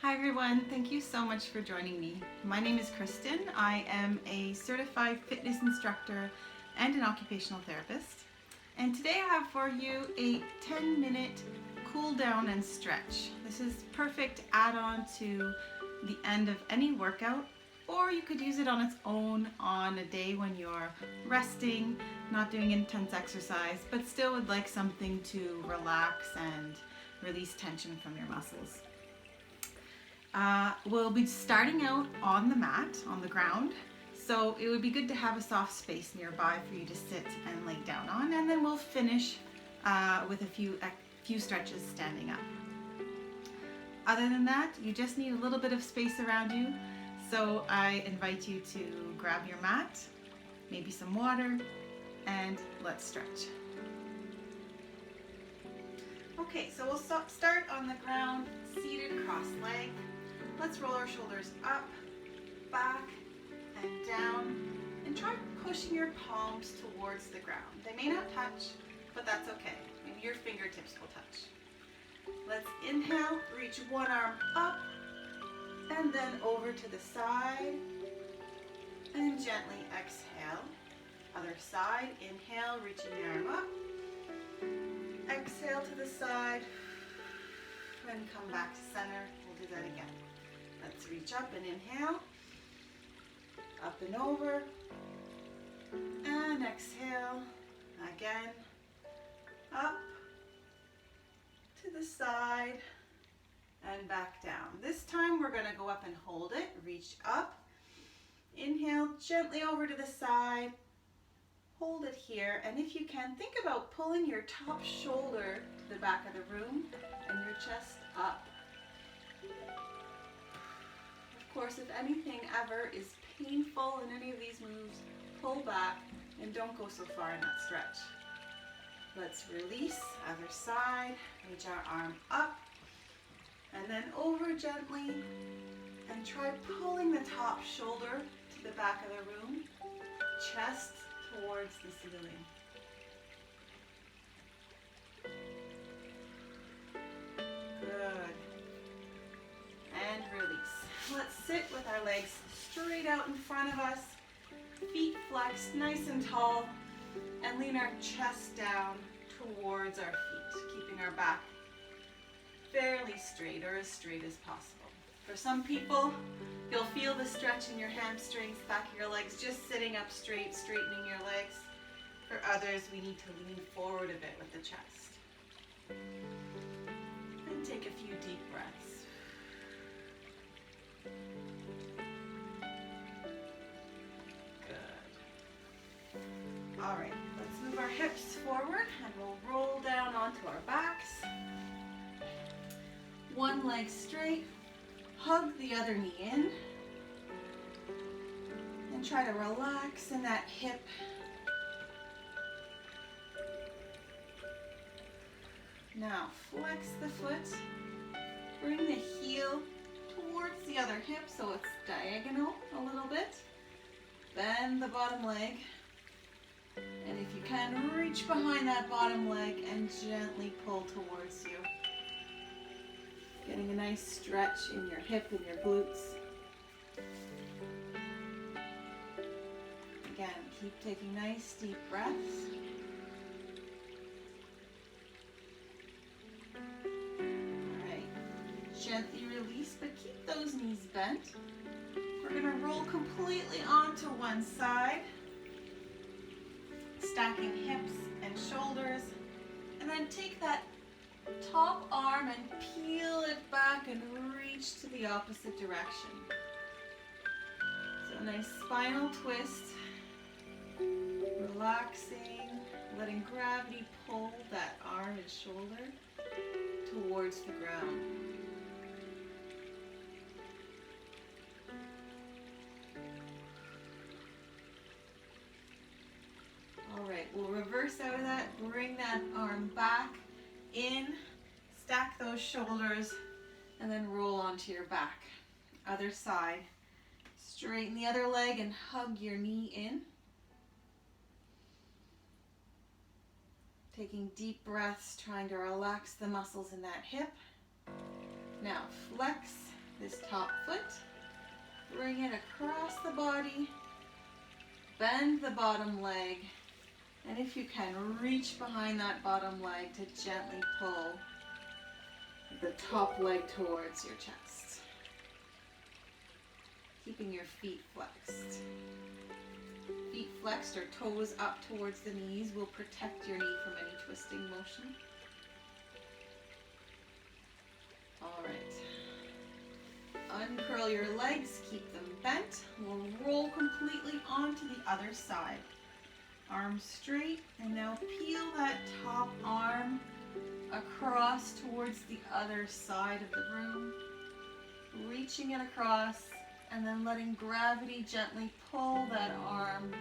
Hi everyone, thank you so much for joining me. My name is Kristen. I am a certified fitness instructor and an occupational therapist. And today I have for you a 10-minute cool down and stretch. This is perfect add-on to the end of any workout, or you could use it on its own on a day when you're resting, not doing intense exercise, but still would like something to relax and release tension from your muscles. We'll be starting out on the mat, on the ground, so it would be good to have a soft space nearby for you to sit and lay down on, and then we'll finish with a few stretches standing up. Other than that, you just need a little bit of space around you, so I invite you to grab your mat, maybe some water, and let's stretch. Okay, so we'll start on the ground, seated cross-legged. Let's roll our shoulders up, back, and down, and try pushing your palms towards the ground. They may not touch, but that's okay. Maybe your fingertips will touch. Let's inhale, reach one arm up, and then over to the side, and gently exhale. Other side, inhale, reaching the arm up, exhale to the side, and come back to center. We'll do that again. Let's reach up and inhale, up and over, and exhale, again, up, to the side, and back down. This time we're gonna go up and hold it, reach up, inhale, gently over to the side, hold it here, and if you can, think about pulling your top shoulder to the back of the room and your chest up. Of course, if anything ever is painful in any of these moves, pull back and don't go so far in that stretch. Let's release, other side, reach our arm up, and then over gently, and try pulling the top shoulder to the back of the room, chest towards the ceiling. Good. And release. Let's sit with our legs straight out in front of us, feet flexed nice and tall, and lean our chest down towards our feet, keeping our back fairly straight, or as straight as possible. For some people, you'll feel the stretch in your hamstrings, back of your legs, just sitting up straight, straightening your legs. For others, we need to lean forward a bit with the chest. And take a few deep breaths. Good. All right, let's move our hips forward and we'll roll down onto our backs. One leg straight, hug the other knee in, and try to relax in that hip. Now flex the foot, bring the heel towards the other hip so it's diagonal a little bit. Bend the bottom leg, and if you can, reach behind that bottom leg and gently pull towards you. Getting a nice stretch in your hip and your glutes. Again, keep taking nice deep breaths. Alright, gently release, but keep those knees bent. We're going to roll completely onto one side, stacking hips and shoulders, and then take that top arm and peel it back and reach to the opposite direction. So a nice spinal twist, relaxing, letting gravity pull that arm and shoulder towards the ground. All right, we'll reverse out of that, bring that arm back in, stack those shoulders, and then roll onto your back. Other side. Straighten the other leg and hug your knee in. Taking deep breaths, trying to relax the muscles in that hip. Now flex this top foot. Bring it across the body. Bend the bottom leg. And if you can, reach behind that bottom leg to gently pull the top leg towards your chest. Keeping your feet flexed. Feet flexed or toes up towards the knees will protect your knee from any twisting motion. All right. Uncurl your legs, keep them bent. We'll roll completely onto the other side. Arms straight, and now peel that top arm across towards the other side of the room. Reaching it across, and then letting gravity gently pull that arm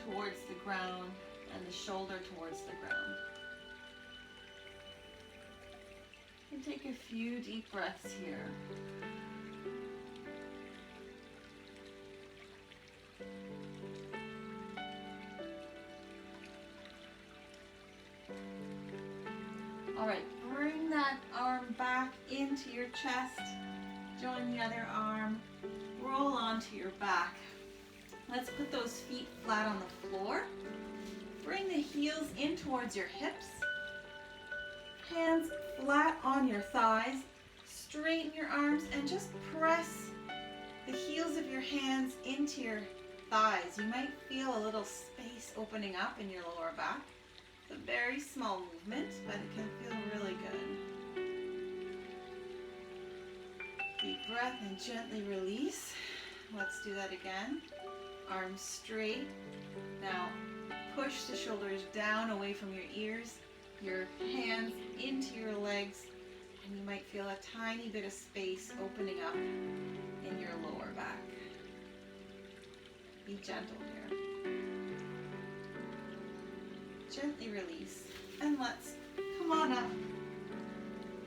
towards the ground and the shoulder towards the ground. And take a few deep breaths here. All right, bring that arm back into your chest. Join the other arm. Roll onto your back. Let's put those feet flat on the floor. Bring the heels in towards your hips. Hands flat on your thighs. Straighten your arms and just press the heels of your hands into your thighs. You might feel a little space opening up in your lower back. It's a very small movement, but it can feel really good. Deep breath and gently release. Let's do that again. Arms straight. Now push the shoulders down away from your ears, your hands into your legs, and you might feel a tiny bit of space opening up in your lower back. Be gentle here. Gently release, and let's come on up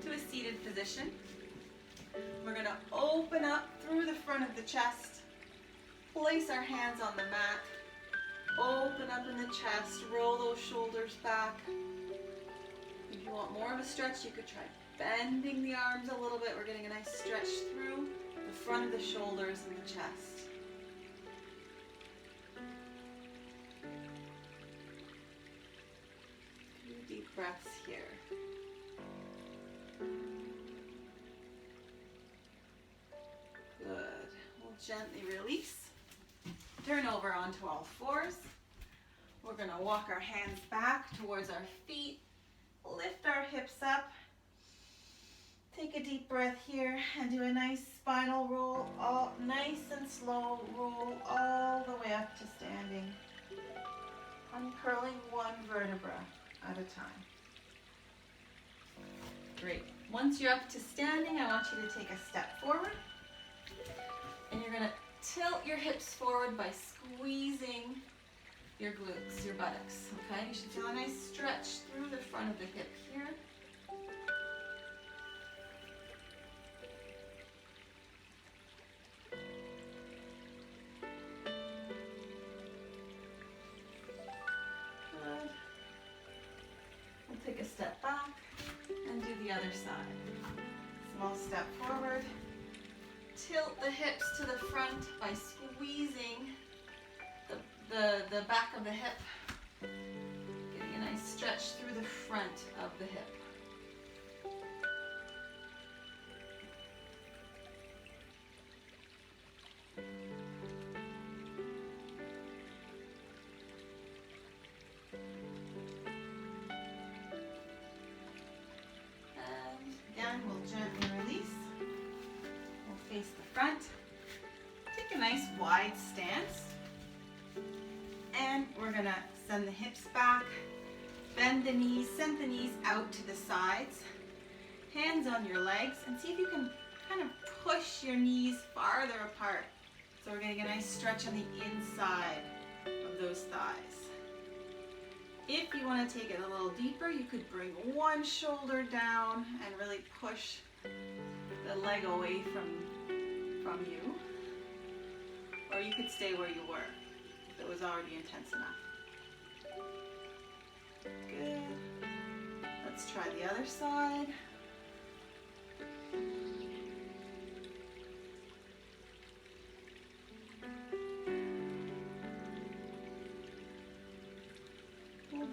to a seated position. We're going to open up through the front of the chest, place our hands on the mat, open up in the chest, roll those shoulders back. If you want more of a stretch, you could try bending the arms a little bit. We're getting a nice stretch through the front of the shoulders and the chest. Deep breaths here. Good. We'll gently release. Turn over onto all fours. We're going to walk our hands back towards our feet. Lift our hips up. Take a deep breath here and do a nice spinal roll. All nice and slow. Roll all the way up to standing. Uncurling one vertebra at a time. Great. Once you're up to standing, I want you to take a step forward. And you're going to tilt your hips forward by squeezing your glutes, your buttocks. Okay? You should feel a nice stretch through the front of the hip here. Take a step back and do the other side. Small step forward. Tilt the hips to the front by squeezing the back of the hip. Getting a nice stretch through the front of the hip. Face the front. Take a nice wide stance. And we're going to send the hips back. Bend the knees. Send the knees out to the sides. Hands on your legs. And see if you can kind of push your knees farther apart. So we're getting a nice stretch on the inside of those thighs. If you want to take it a little deeper, you could bring one shoulder down and really push the leg away from you, or you could stay where you were if it was already intense enough. Good. Let's try the other side.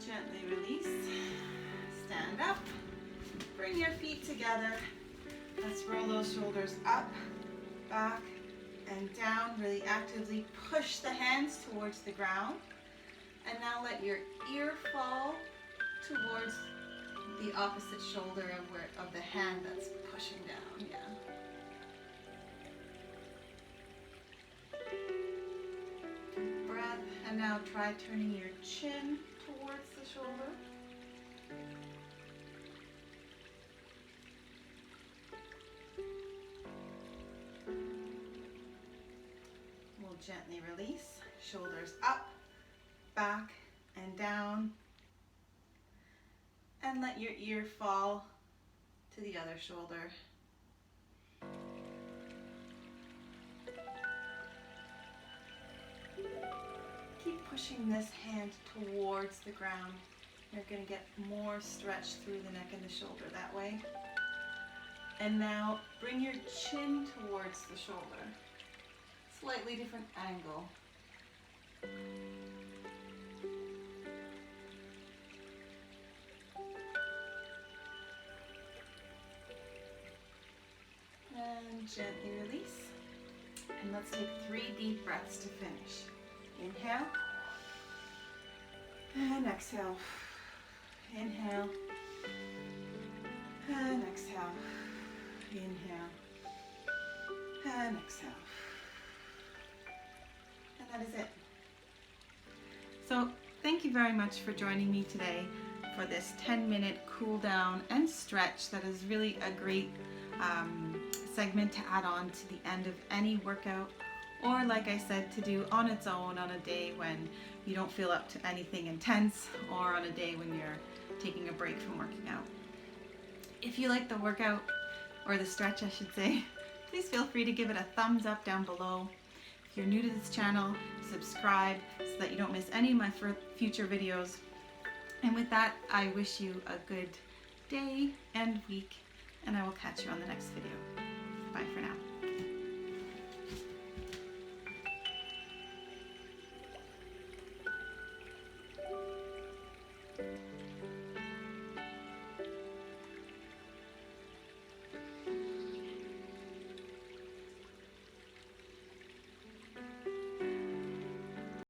Gently release. Stand up. Bring your feet together. Let's roll those shoulders up, back, and down. Really actively push the hands towards the ground. And now let your ear fall towards the opposite shoulder of the hand that's pushing down. Yeah. Deep breath. And now try turning your chin towards the shoulder. We'll gently release. Shoulders up, back, and down. And let your ear fall to the other shoulder. Keep pushing this hand towards the ground. You're going to get more stretch through the neck and the shoulder that way. And now bring your chin towards the shoulder. Slightly different angle. And gently release. And let's take 3 deep breaths to finish. Inhale. And exhale. Inhale. And exhale. Inhale. And exhale. And that is it. So thank you very much for joining me today for this 10-minute cool down and stretch that is really a great segment to add on to the end of any workout, or like I said, to do on its own on a day when you don't feel up to anything intense, or on a day when you're taking a break from working out. If you like the workout, or the stretch I should say, please feel free to give it a thumbs up down below. If you're new to this channel, subscribe so that you don't miss any of my future videos. And with that, I wish you a good day and week, and I will catch you on the next video. Bye for now.